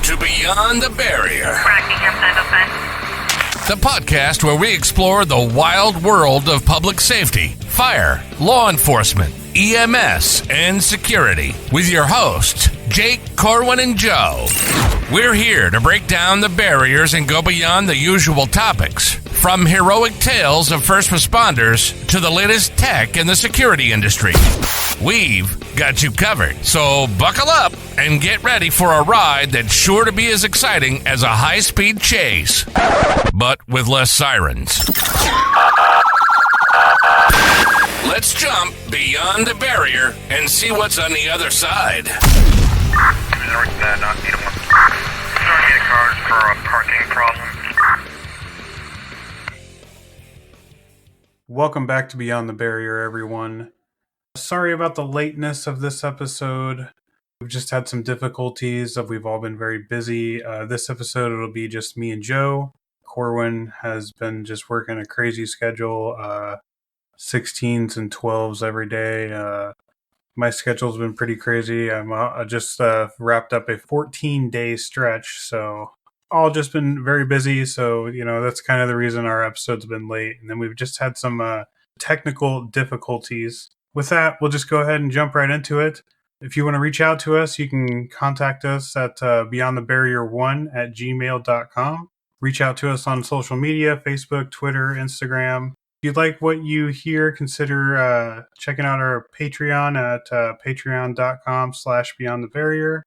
to Beyond the Barrier, Rockingham 905. the podcast where we explore the wild world of public safety, fire, law enforcement, EMS, and security with your hosts, Jake, Corwin, and Joe. We're here to break down the barriers and go beyond the usual topics, from heroic tales of first responders to the latest tech in the security industry. We've got you covered, so buckle up and get ready for a ride that's sure to be as exciting as a high-speed chase, but with less sirens. Let's jump beyond the barrier and see what's on the other side. Starting to get cars for a parking problem. Welcome back to Beyond the Barrier, everyone. Sorry about the lateness of this episode. We've just had some difficulties. We've all been very busy. This episode, it'll be just me and Joe. Corwin has been just working a crazy schedule, 16s and 12s every day. My schedule's been pretty crazy. I just wrapped up a 14-day stretch, so all just been very busy. So, that's kind of the reason our episode's been late. And then we've just had some technical difficulties. With that, we'll just go ahead and jump right into it. If you want to reach out to us, you can contact us at beyondthebarrier1@gmail.com. Reach out to us on social media, Facebook, Twitter, Instagram. If you like what you hear, consider checking out our Patreon at patreon.com/beyondthebarrier.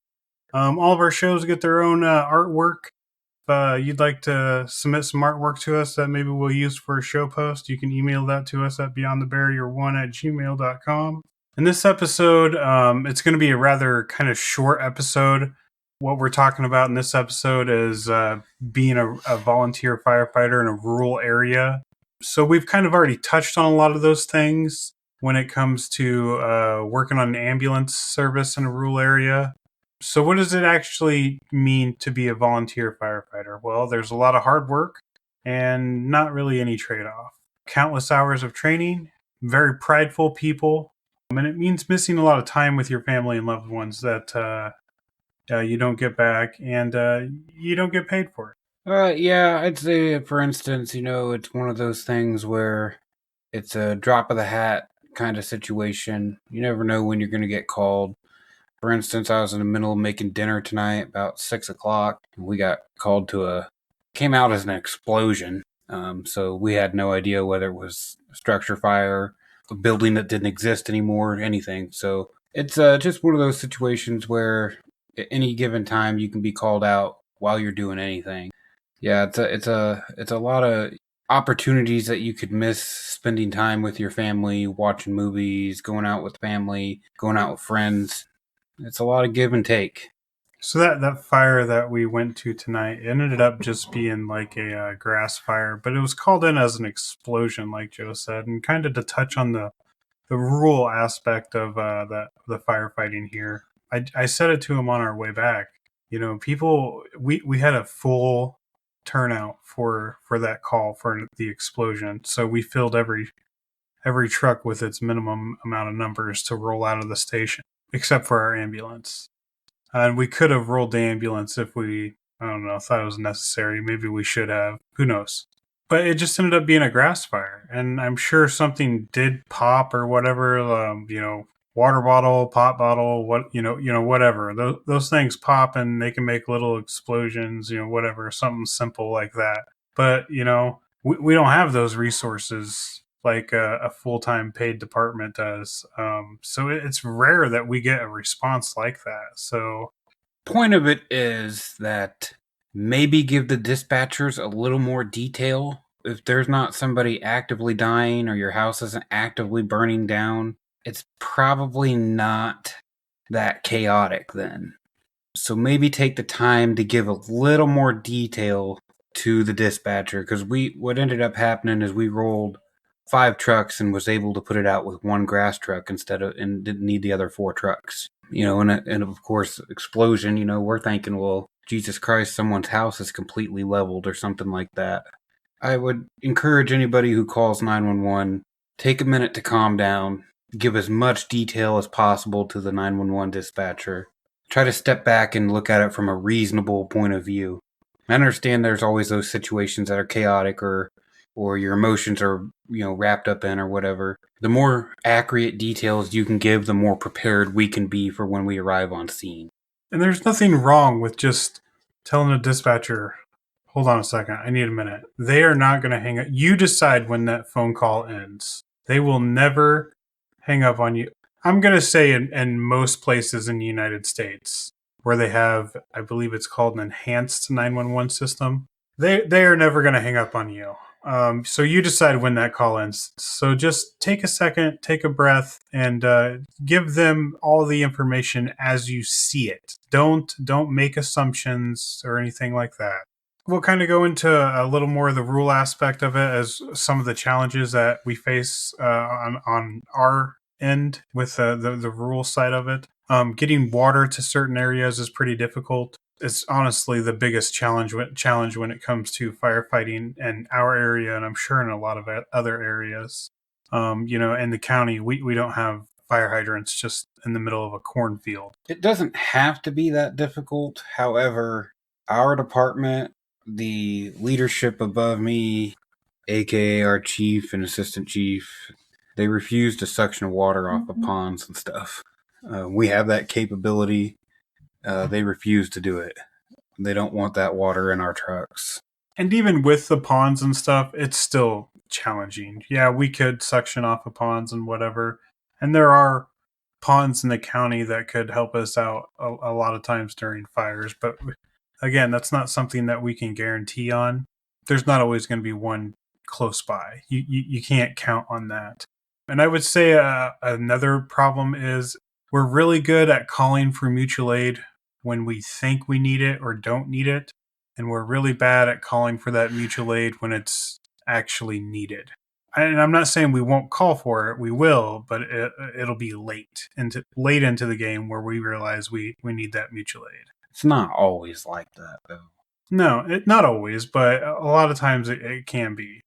All of our shows get their own artwork. If you'd like to submit some artwork to us that maybe we'll use for a show post, you can email that to us at beyondthebarrier1@gmail.com. In this episode, it's going to be a rather kind of short episode. What we're talking about in this episode is being a volunteer firefighter in a rural area. So we've kind of already touched on a lot of those things when it comes to working on an ambulance service in a rural area. So what does it actually mean to be a volunteer firefighter? Well, there's a lot of hard work and not really any trade-off. Countless hours of training, very prideful people, and it means missing a lot of time with your family and loved ones that you don't get back, and you don't get paid for it. Yeah, I'd say, for instance, it's one of those things where it's a drop of the hat kind of situation. You never know when you're going to get called. For instance, I was in the middle of making dinner tonight about 6 o'clock, and we got called to came out as an explosion. So we had no idea whether it was a structure fire, a building that didn't exist anymore, anything. So it's just one of those situations where at any given time you can be called out while you're doing anything. Yeah, it's a lot of opportunities that you could miss spending time with your family, watching movies, going out with family, going out with friends. It's a lot of give and take. So that fire that we went to tonight, it ended up just being like a grass fire, but it was called in as an explosion, like Joe said, and kind of to touch on the rural aspect of the firefighting here. I said it to him on our way back. People, we had a full turnout for that call for the explosion, so we filled every truck with its minimum amount of numbers to roll out of the station, except for our ambulance. And we could have rolled the ambulance if we, thought it was necessary. Maybe we should have. Who knows? But it just ended up being a grass fire. And I'm sure something did pop or whatever, water bottle, pop bottle, whatever. Those things pop and they can make little explosions, whatever, something simple like that. But, we don't have those resources like a full-time paid department does. So it's rare that we get a response like that. So point of it is that maybe give the dispatchers a little more detail. If there's not somebody actively dying or your house isn't actively burning down, it's probably not that chaotic then. So maybe take the time to give a little more detail to the dispatcher, because what ended up happening is we rolled 5 trucks and was able to put it out with 1 grass truck and didn't need the other 4 trucks. And of course, explosion, we're thinking, well, Jesus Christ, someone's house is completely leveled or something like that. I would encourage anybody who calls 911, take a minute to calm down, give as much detail as possible to the 911 dispatcher. try to step back and look at it from a reasonable point of view. I understand there's always those situations that are chaotic or your emotions are, wrapped up in or whatever. The more accurate details you can give, the more prepared we can be for when we arrive on scene. And there's nothing wrong with just telling a dispatcher, hold on a second, I need a minute. They are not going to hang up. You decide when that phone call ends. They will never hang up on you. I'm going to say in most places in the United States where they have, I believe it's called an enhanced 911 system, they are never going to hang up on you. So you decide when that call ends. So just take a second, take a breath, and give them all the information as you see it. Don't make assumptions or anything like that. We'll kind of go into a little more of the rule aspect of it as some of the challenges that we face on our end with the rule side of it. Getting water to certain areas is pretty difficult. It's honestly the biggest challenge when it comes to firefighting in our area, and I'm sure in a lot of other areas. In the county, we don't have fire hydrants just in the middle of a cornfield. It doesn't have to be that difficult. However, our department, the leadership above me, aka our chief and assistant chief, they refuse to suction water off of ponds and stuff. We have that capability. They refuse to do it. They don't want that water in our trucks. And even with the ponds and stuff, it's still challenging. Yeah, we could suction off of ponds and whatever. And there are ponds in the county that could help us out a lot of times during fires. But again, that's not something that we can guarantee on. There's not always going to be one close by. You can't count on that. And I would say another problem is we're really good at calling for mutual aid when we think we need it or don't need it. And we're really bad at calling for that mutual aid when it's actually needed. And I'm not saying we won't call for it. We will, but it'll be late into the game where we realize we need that mutual aid. It's not always like that, though. No, not always, but a lot of times it can be.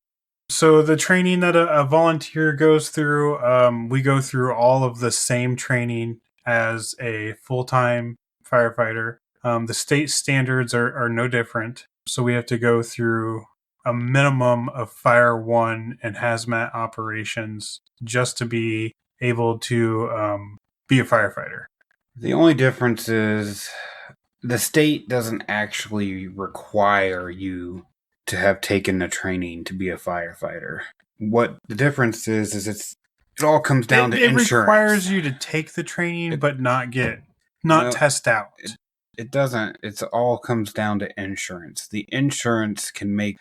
So the training that a volunteer goes through, we go through all of the same training as a full-time firefighter. The state standards are no different. So we have to go through a minimum of Fire 1 and hazmat operations just to be able to be a firefighter. The only difference is the state doesn't actually require you to have taken the training to be a firefighter. What the difference is it all comes down to insurance. It requires you to take the training, but not test out. It doesn't. It all comes down to insurance. The insurance make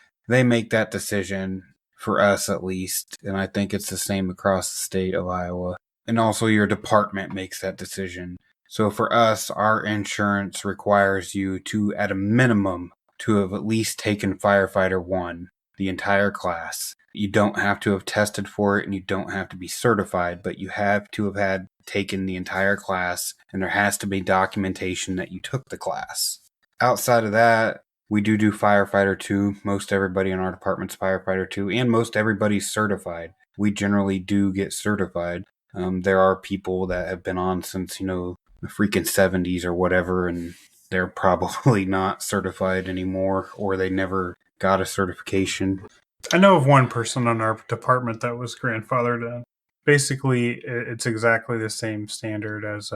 that decision for us at least, and I think it's the same across the state of Iowa. And also your department makes that decision. So for us, our insurance requires you to, at a minimum, to have at least taken Firefighter 1, the entire class. You don't have to have tested for it and you don't have to be certified, but you have to have taken the entire class, and there has to be documentation that you took the class. Outside of that, we do Firefighter 2. Most everybody in our department's Firefighter 2, and most everybody's certified. We generally do get certified. There are people that have been on since, the freaking 70s or whatever, and they're probably not certified anymore, or they never got a certification. I know of one person on our department that was grandfathered in. Basically, it's exactly the same standard as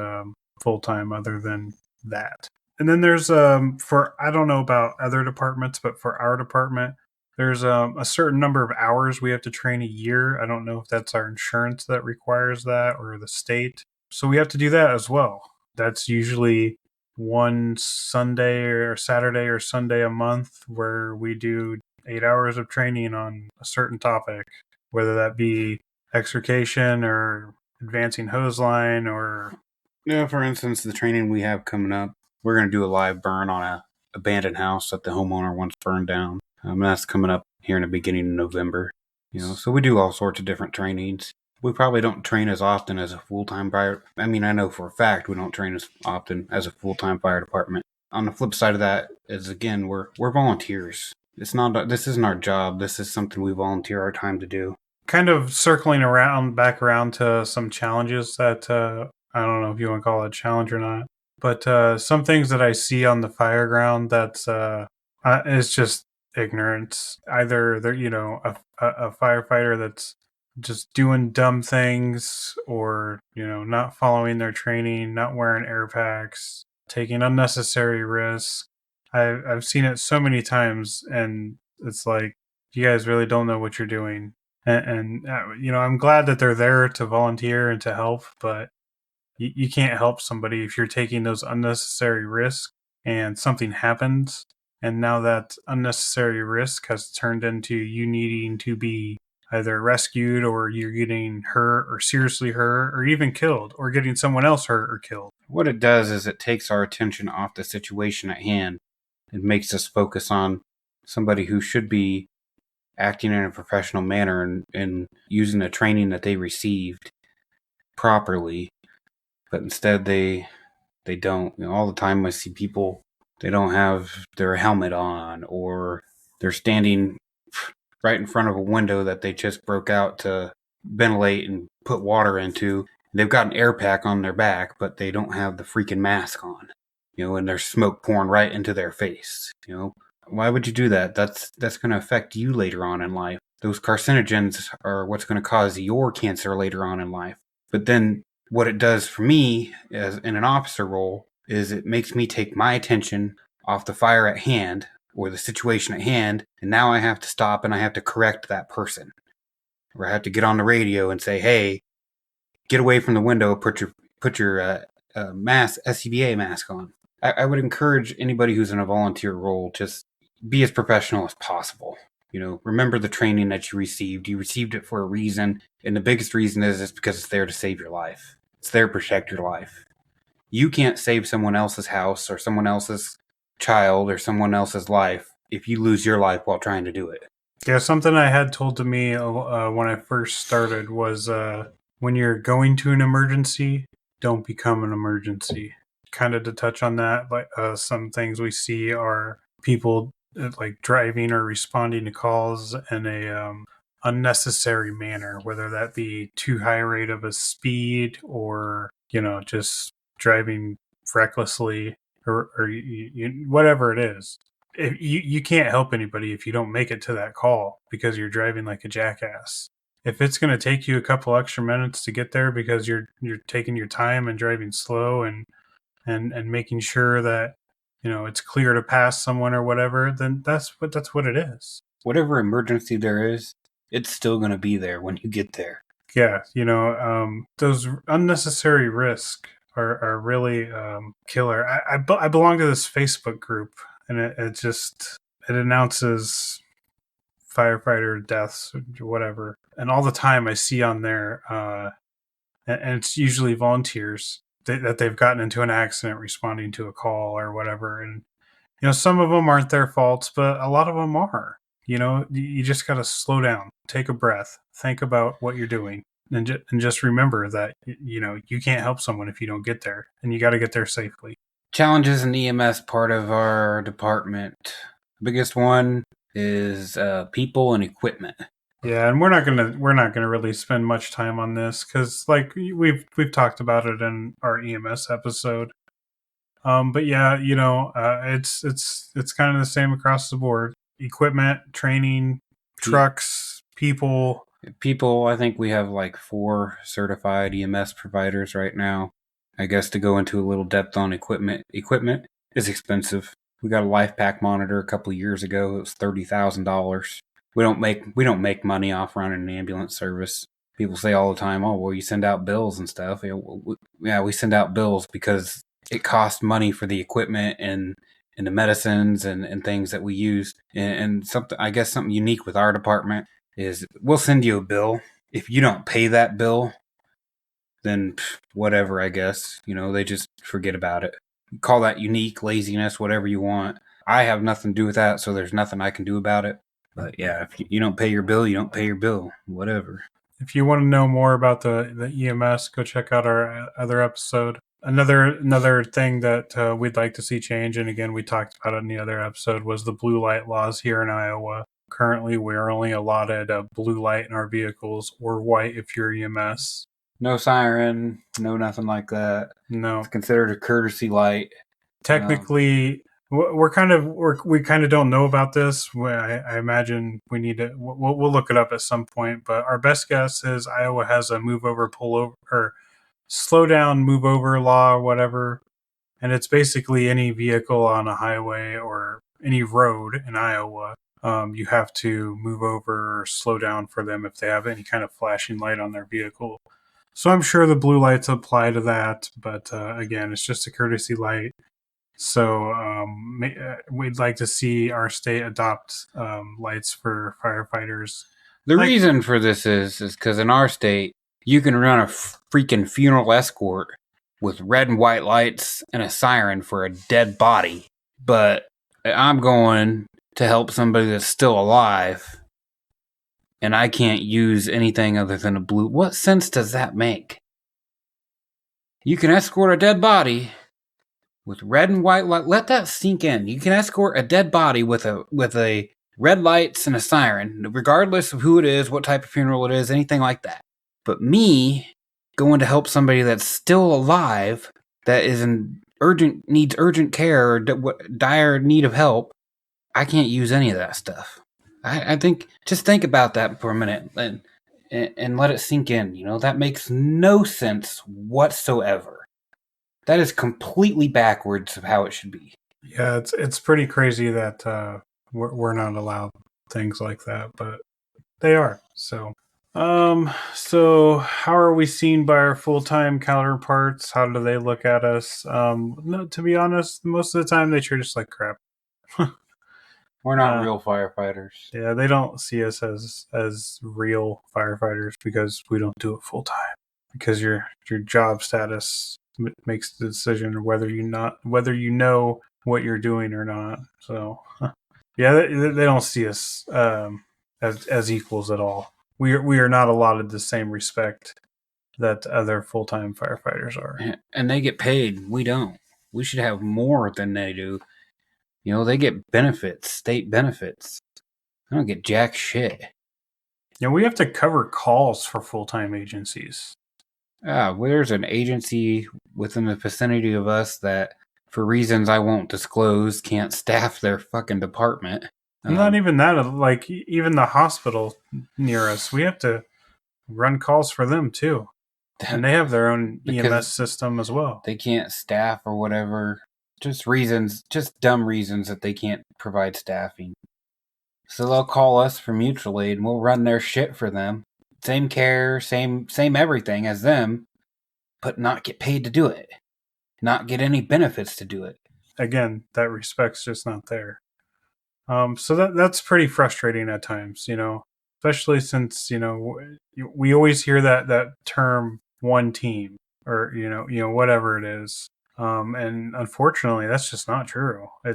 full-time other than that. And then there's, I don't know about other departments, but for our department, there's a certain number of hours we have to train a year. I don't know if that's our insurance that requires that or the state. So we have to do that as well. That's usually one Sunday or Saturday or Sunday a month where we do 8 hours of training on a certain topic, whether that be extrication or advancing hose line or... Yeah, for instance, the training we have coming up, we're going to do a live burn on a abandoned house that the homeowner once burned down. That's coming up here in the beginning of November. So we do all sorts of different trainings. We probably don't train as often as a full-time fire. I mean, I know for a fact we don't train as often as a full-time fire department. On the flip side of that is, again, we're volunteers. This isn't our job. This is something we volunteer our time to do. Kind of circling back around to some challenges that I don't know if you want to call it a challenge or not, But some things that I see on the fire ground that's it's just ignorance. Either they're a firefighter that's just doing dumb things, or not following their training, not wearing air packs, taking unnecessary risks. I've seen it so many times, and it's like, you guys really don't know what you're doing. And I'm glad that they're there to volunteer and to help, but you can't help somebody if you're taking those unnecessary risks and something happens. And now that unnecessary risk has turned into you needing to be either rescued, or you're getting hurt or seriously hurt or even killed, or getting someone else hurt or killed. What it does is it takes our attention off the situation at hand and makes us focus on somebody who should be acting in a professional manner and using the training that they received properly. But instead they don't. All the time I see people, they don't have their helmet on, or they're standing right in front of a window that they just broke out to ventilate and put water into. They've got an air pack on their back, but they don't have the freaking mask on, and there's smoke pouring right into their face. Why would you do that? That's going to affect you later on in life. Those carcinogens are what's going to cause your cancer later on in life. But then what it does for me as in an officer role is it makes me take my attention off the fire at hand or the situation at hand, and now I have to stop and I have to correct that person. Or I have to get on the radio and say, hey, get away from the window, put your mask, SCBA mask on. I would encourage anybody who's in a volunteer role, just be as professional as possible. Remember the training that you received. You received it for a reason, and the biggest reason is because it's there to save your life. It's there to protect your life. You can't save someone else's house or someone else's child or someone else's life if you lose your life while trying to do it. Yeah, something I had told to me when I first started was when you're going to an emergency, don't become an emergency. Kind of to touch on that, like some things we see are people like driving or responding to calls in a unnecessary manner, whether that be too high rate of a speed, or just driving recklessly, or whatever it is. You can't help anybody if you don't make it to that call because you're driving like a jackass. If it's going to take you a couple extra minutes to get there because you're taking your time and driving slow and making sure that it's clear to pass someone or whatever, then that's what it is. Whatever emergency there is, it's still going to be there when you get there. Yeah, those unnecessary risks are really killer. I belong to this Facebook group, and it announces firefighter deaths or whatever, and all the time I see on there, and it's usually volunteers that they've gotten into an accident responding to a call or whatever, and some of them aren't their faults, but a lot of them are. You just got to slow down, take a breath, think about what you're doing, and just remember that you can't help someone if you don't get there, and you got to get there safely. Challenges in EMS part of our department. The biggest one is people and equipment. Yeah, and we're not gonna really spend much time on this because, like, we've talked about it in our EMS episode. But yeah, it's kind of the same across the board. Equipment, training, trucks, people. I think we have like 4 certified EMS providers right now. I guess to go into a little depth on equipment is expensive. We got a life pack monitor a couple of years ago. It was $30,000. We don't make money off running an ambulance service. People say all the time, "Oh, well, you send out bills and stuff." Yeah, we send out bills because it costs money for the equipment and the medicines and things that we use. And something unique with our department is we'll send you a bill. If you don't pay that bill, then whatever, I guess. They just forget about it. Call that unique, laziness, whatever you want. I have nothing to do with that, so there's nothing I can do about it. But yeah, if you don't pay your bill, you don't pay your bill. Whatever. If you want to know more about the EMS, go check out our other episode. Another thing that we'd like to see change, and again, we talked about it in the other episode, was the blue light laws here in Iowa. Currently, we're only allotted blue light in our vehicles, or white if you're EMS. No siren, no nothing like that. No, It's considered a courtesy light. technically, we kind of don't know about this. I imagine we need to. We'll look it up at some point. But our best guess is Iowa has a move over, pull over, or slow down, move over law, or whatever. And it's basically any vehicle on a highway or any road in Iowa. You have to move over or slow down for them if they have any kind of flashing light on their vehicle. So I'm sure the blue lights apply to that, but again, it's just a courtesy light. So we'd like to see our state adopt lights for firefighters. The reason for this is because in our state, you can run a freaking funeral escort with red and white lights and a siren for a dead body. But I'm going to help somebody that's still alive, and I can't use anything other than a blue. What sense does that make? You can escort a dead body with red and white light. Let that sink in. You can escort a dead body with a red lights and a siren, regardless of who it is, what type of funeral it is, anything like that. But me going to help somebody that's still alive, that is needs urgent care or dire need of help, I can't use any of that stuff. I think just think about that for a minute and let it sink in. That makes no sense whatsoever. That is completely backwards of how it should be. Yeah, it's pretty crazy that we're not allowed things like that, but they are. So how are we seen by our full-time counterparts? How do they look at us? No, to be honest, most of the time they treat us like crap. We're not real firefighters. Yeah, they don't see us as real firefighters because we don't do it full-time. Because your job status makes the decision whether you know what you're doing or not. So yeah, they don't see us as equals at all. We are not allotted the same respect that other full-time firefighters are. And they get paid. We don't. We should have more than they do. They get benefits, state benefits. I don't get jack shit. We have to cover calls for full-time agencies. There's an agency within the vicinity of us that, for reasons I won't disclose, can't staff their fucking department. Not even that. Like, even the hospital near us, we have to run calls for them too. And they have their own EMS system as well. They can't staff or whatever. Just dumb reasons that they can't provide staffing. So they'll call us for mutual aid and we'll run their shit for them. Same care, same everything as them, but not get paid to do it. Not get any benefits to do it. Again, that respect's just not there. So that's pretty frustrating at times, especially since, we always hear that term one team or, whatever it is. And unfortunately, that's just not true. I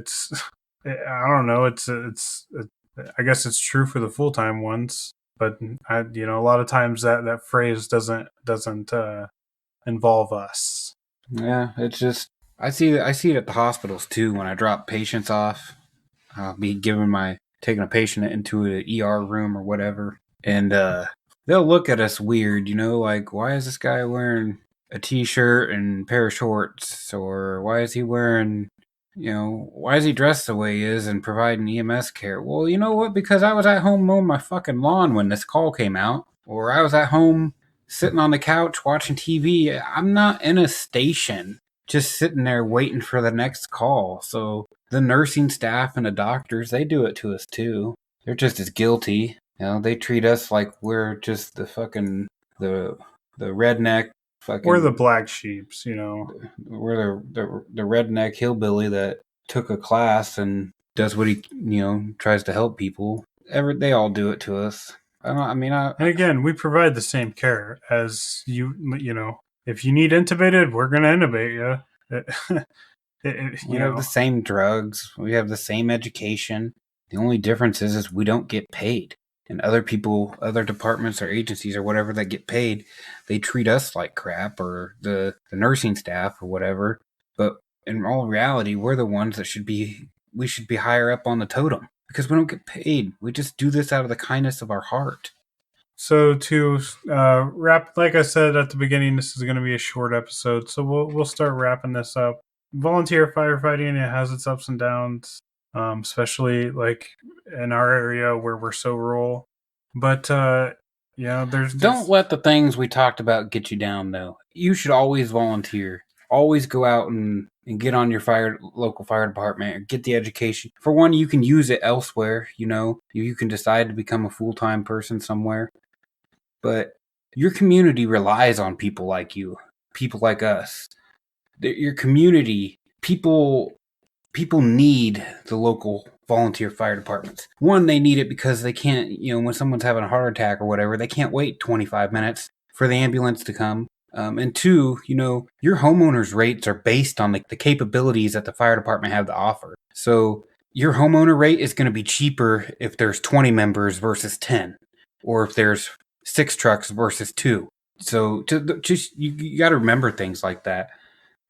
don't know. I guess it's true for the full-time ones, but a lot of times that phrase doesn't involve us. Yeah, it's just, I see it at the hospitals too. When I drop patients off, I'll be taking a patient into an ER room or whatever, and they'll look at us weird, like, why is this guy wearing a t-shirt and a pair of shorts, or why is he wearing, why is he dressed the way he is and providing EMS care? Well, you know what? Because I was at home mowing my fucking lawn when this call came out, or I was at home sitting on the couch watching TV. I'm not in a station just sitting there waiting for the next call. So the nursing staff and the doctors, they do it to us too. They're just as guilty. They treat us like we're just the fucking the redneck fucking. We're the black sheeps, We're the redneck hillbilly that took a class and does what he tries to help people. They all do it to us. And again, we provide the same care as you. If you need intubated, we're gonna intubate you. We have the same drugs. We have the same education. The only difference is we don't get paid. And other departments or agencies or whatever that get paid, they treat us like crap, or the nursing staff or whatever. But in all reality, we're the ones that should be higher up on the totem because we don't get paid. We just do this out of the kindness of our heart. So to wrap, like I said at the beginning, this is going to be a short episode. So we'll start wrapping this up. Volunteer firefighting, it has its ups and downs, especially like in our area where we're so rural. But there's Don't let the things we talked about get you down, though. You should always volunteer. Always go out and get on your local fire department or get the education. For one, you can use it elsewhere. You can decide to become a full-time person somewhere. But your community relies on people like you, people like us. Your community, people need the local volunteer fire departments. One, they need it because they can't, when someone's having a heart attack or whatever, they can't wait 25 minutes for the ambulance to come. And two, your homeowner's rates are based on the capabilities that the fire department have to offer. So your homeowner rate is going to be cheaper if there's 20 members versus 10, or if there's 6 trucks versus 2. So you got to remember things like that.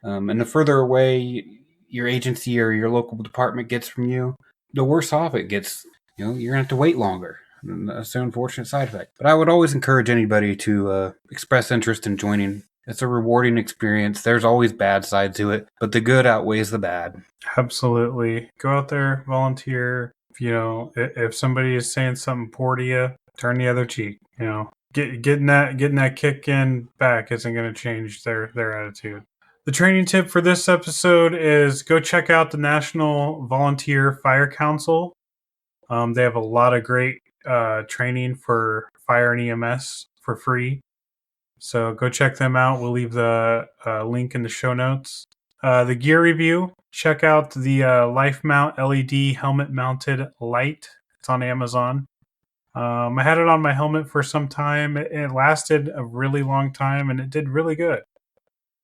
And the further away your agency or your local department gets from you, the worse off it gets. You're going to have to wait longer. And that's an unfortunate side effect. But I would always encourage anybody to express interest in joining. It's a rewarding experience. There's always bad side to it, but the good outweighs the bad. Absolutely. Go out there, volunteer. If somebody is saying something poor to you, turn the other cheek. Getting that kick in back isn't going to change their attitude. The training tip for this episode is go check out the National Volunteer Fire Council. They have a lot of great training for fire and EMS for free. So go check them out. We'll leave the link in the show notes. The gear review, check out the Life Mount LED helmet mounted light. It's on Amazon. I had it on my helmet for some time. It lasted a really long time, and it did really good.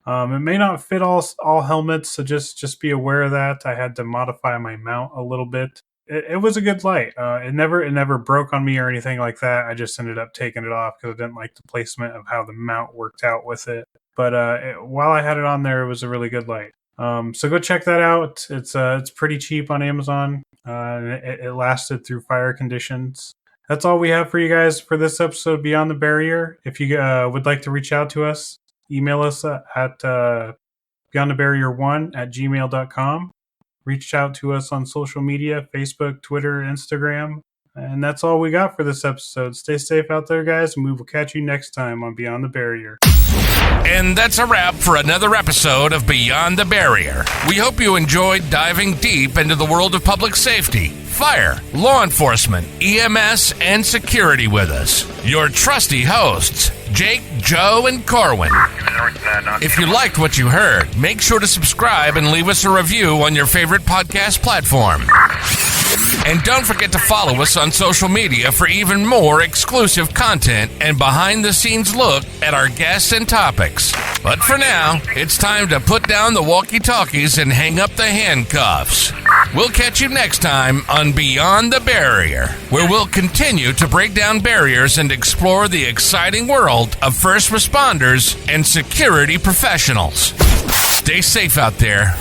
It may not fit all helmets, so just be aware of that. I had to modify my mount a little bit. It was a good light. It never broke on me or anything like that. I just ended up taking it off because I didn't like the placement of how the mount worked out with it. But while I had it on there, it was a really good light. So go check that out. It's pretty cheap on Amazon. And it lasted through fire conditions. That's all we have for you guys for this episode, Beyond the Barrier. If you would like to reach out to us, email us at beyondthebarrier1@gmail.com. Reach out to us on social media, Facebook, Twitter, Instagram. And that's all we got for this episode. Stay safe out there, guys, and we will catch you next time on Beyond the Barrier. And that's a wrap for another episode of Beyond the Barrier. We hope you enjoyed diving deep into the world of public safety, fire, law enforcement, EMS, and security with us. Your trusty hosts, Jake, Joe, and Corwin. If you liked what you heard, make sure to subscribe and leave us a review on your favorite podcast platform. And don't forget to follow us on social media for even more exclusive content and behind-the-scenes look at our guests and topics. But for now, it's time to put down the walkie-talkies and hang up the handcuffs. We'll catch you next time on Beyond the Barrier, where we'll continue to break down barriers and explore the exciting world of first responders and security professionals. Stay safe out there.